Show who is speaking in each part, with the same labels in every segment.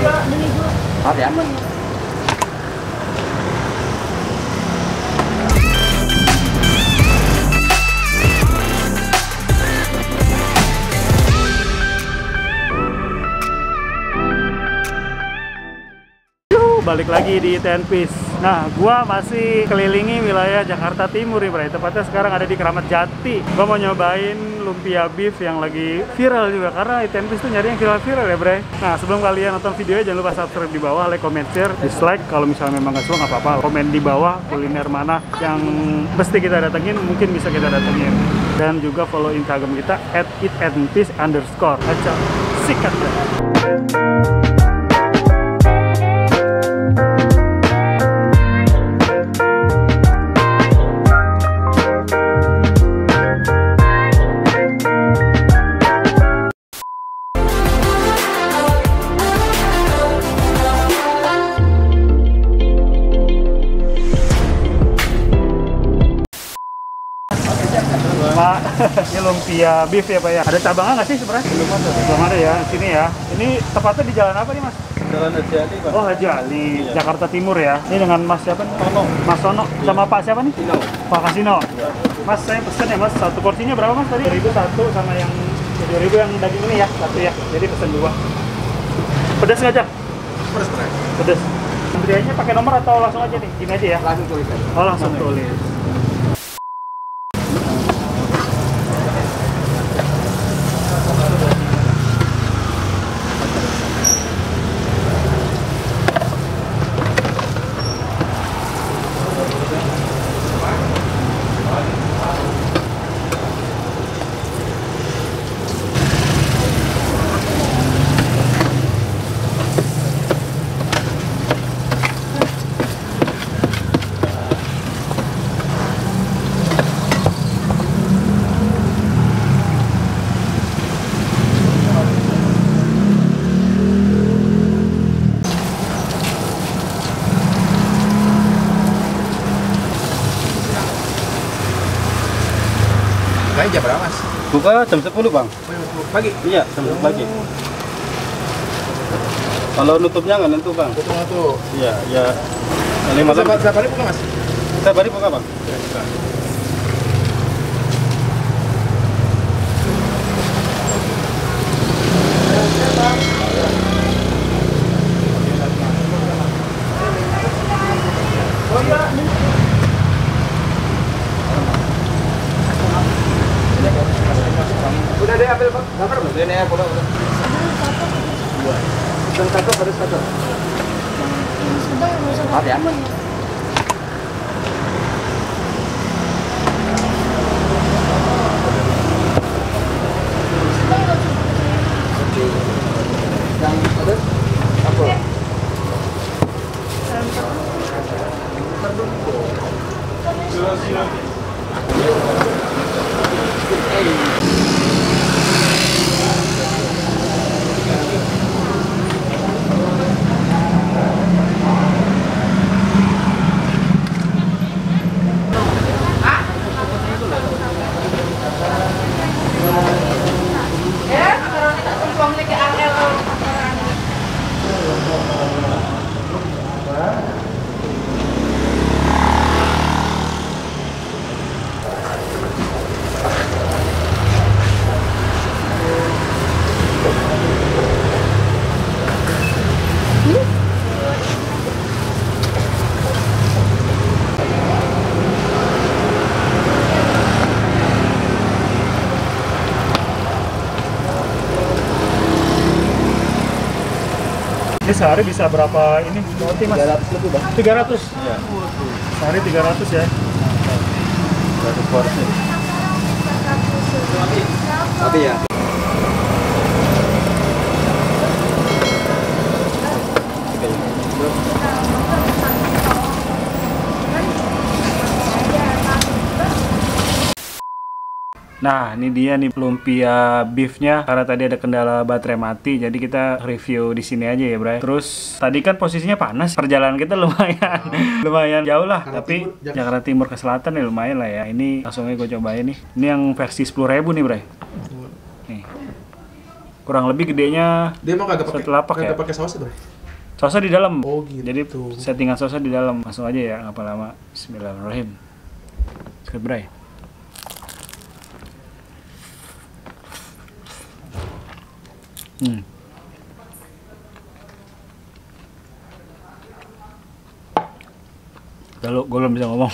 Speaker 1: Maaf ya.
Speaker 2: Balik lagi di Tenpis. Nah, gua masih kelilingi wilayah Jakarta Timur nih, Bray. Tepatnya sekarang ada di Keramat Jati. Gua mau nyobain lumpia beef yang lagi viral juga, karena di Tenpis tuh nyari yang viral-viral ya, Bray. Nah, sebelum kalian nonton videonya jangan lupa subscribe di bawah, like, comment, share, dislike. Kalau misalnya memang nggak suka nggak apa-apa, komen di bawah kuliner mana yang mesti kita datengin, mungkin bisa kita datengin. Dan juga follow Instagram kita @itandpeace_. Aja, sikat ya. Pak, ini lumpia beef ya Pak ya? Ada cabangnya nggak sih sebenarnya? Belum ada ya, sini ya. Ini tepatnya di jalan apa nih Mas?
Speaker 3: Jalan Haji Ali, Pak.
Speaker 2: Oh Haji Ali,
Speaker 3: Iya.
Speaker 2: Jakarta Timur ya. Ini dengan Mas siapa nih?
Speaker 3: Sono.
Speaker 2: Mas Sono, sama Pak siapa nih?
Speaker 3: Sino.
Speaker 2: Pak Kasino. Mas, saya pesen ya Mas, satu porsinya berapa Mas tadi? 2.000 satu, sama yang 2.000 yang daging ini ya, satu ya. Jadi pesen dua. Pedas nggak Cak?
Speaker 3: Pedas, Pak.
Speaker 2: Pedas. Antriannya pakai nomor atau langsung aja nih? Gini aja ya?
Speaker 1: Langsung tulis aja.
Speaker 2: Oh langsung tulis.
Speaker 1: Kayaknya jam berapa Mas?
Speaker 3: Buka jam 10, Bang.
Speaker 1: Pagi?
Speaker 3: Iya, jam 10 pagi. Kalau nutupnya nggak nentu, Bang.
Speaker 1: Betul tuh.
Speaker 3: Iya, ya. Ini malam.
Speaker 1: Berapa hari buka Mas?
Speaker 3: Setiap hari buka, Bang.
Speaker 1: Oh iya. Udah deh ambil gambar belum? Ini ya, udah. Dan satu harus satu. Maaf ya. Yang ada apa?
Speaker 2: Ini sehari bisa berapa ini roti Mas?
Speaker 1: 300 lebih Bang.
Speaker 2: 300?
Speaker 3: Iya.
Speaker 2: Sehari 300 ya?
Speaker 3: Satu porsi.
Speaker 1: Tapi ya.
Speaker 2: Nah, ini dia nih lumpia beefnya. Karena tadi ada kendala baterai mati, jadi kita review di sini aja ya, Bray. Terus tadi kan posisinya panas, perjalanan kita lumayan, lumayan jauh lah. Tapi Jakarta Timur ke Selatan ya lumayan lah ya. Ini langsung aja gue cobain nih. Ini yang versi 10.000 nih, Bray. Nih, kurang lebih gedenya
Speaker 1: Dia mau kagak
Speaker 2: satu lapak ya.
Speaker 1: pakai saus itu.
Speaker 2: Sosnya di dalam.
Speaker 4: Oh, gitu.
Speaker 2: Jadi settingan sosnya di dalam. Langsung aja ya, nggak apa lama. Bismillahirrahmanirrahim. Sikat bray. Lalu gue belum bisa ngomong.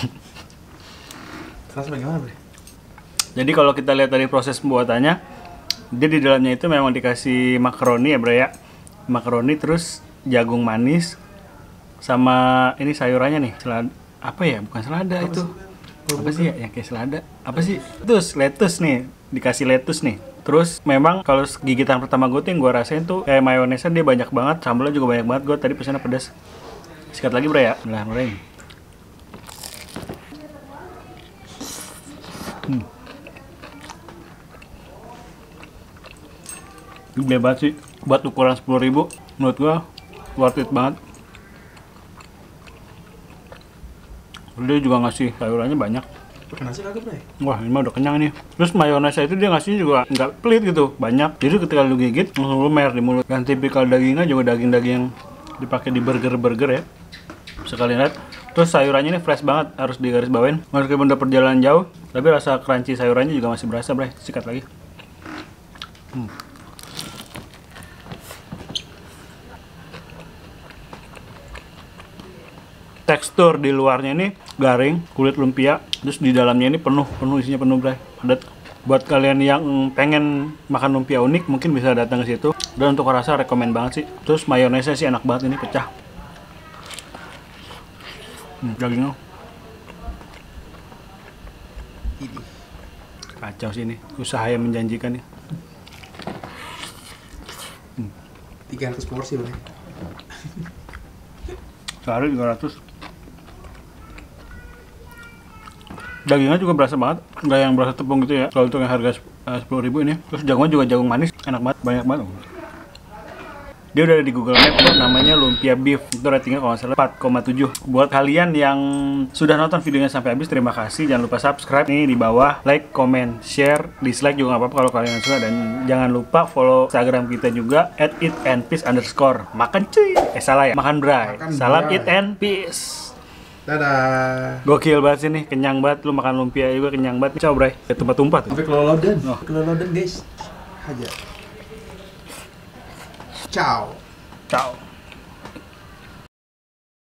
Speaker 4: Terasa bagaimana, Bre?
Speaker 2: Jadi kalau kita lihat dari proses pembuatannya, dia di dalamnya itu memang dikasih makaroni ya bro ya. Makaroni terus jagung manis sama ini sayurannya nih. Apa ya? Bukan selada itu. Apa sih ya? Yang kayak selada. Apa sih? Lettuce nih. Dikasih lettuce nih. Terus memang kalau gigitan pertama gue tuh yang gue rasain tuh kayak mayonesnya dia banyak banget, sambalnya juga banyak banget. Gue tadi pesannya pedas. Sikat lagi bro ya. Bismillahirrahmanirrahim. Gede banget sih, buat ukuran 10.000 menurut gua worth it banget. Dia juga ngasih sayurannya banyak.
Speaker 4: Pakai nasi kagak, Bre?
Speaker 2: Wah, ini mah udah kenyang nih. Terus mayonesnya itu dia ngasihnya juga nggak pelit gitu, banyak. Jadi ketika lu gigit langsung lumer di mulut. Yang tipikal dagingnya juga daging-daging yang dipakai di burger-burger ya. Sekali lihat. Terus sayurannya ini fresh banget, harus digarisbawain. Meskipun udah perjalanan jauh, tapi rasa crunchy sayurannya juga masih berasa, Bre. Sikat lagi. Tekstur di luarnya ini garing, kulit lumpia, terus di dalamnya ini penuh isinya penuh, Bray. Padat. Buat kalian yang pengen makan lumpia unik, mungkin bisa datang ke situ. Dan untuk rasa rekomen banget sih. Terus mayonesnya sih enak banget, ini pecah. Dagingnya kacau sih ini, usaha yang menjanjikan nih.
Speaker 4: 300 porsi, Bre.
Speaker 2: Sehari 300. Dagingnya juga berasa banget, nggak yang berasa tepung gitu ya. Kalau untuk yang harga 10.000 ini. Terus jagungnya juga jagung manis, enak banget, banyak banget. Dia udah ada di Google Maps, namanya lumpia beef. Itu ratingnya kalau nggak salah 4,7. Buat kalian yang sudah nonton videonya sampai habis, terima kasih. Jangan lupa subscribe nih di bawah, like, comment, share, dislike juga nggak apa-apa kalau kalian suka. Dan jangan lupa follow Instagram kita juga @eatandpeace_. Makan cuy, salah ya, makan bray. Salam
Speaker 4: bray.
Speaker 2: eat and peace.
Speaker 4: Dadah.
Speaker 2: Gokil banget sih nih, kenyang banget. Lu makan lumpia juga kenyang banget. Ciao bray, tumpah-tumpah tuh.
Speaker 4: Sampai kelolodan.
Speaker 2: Oh.
Speaker 4: Kelolodan, guys. Aja. Ciao.
Speaker 2: Ciao.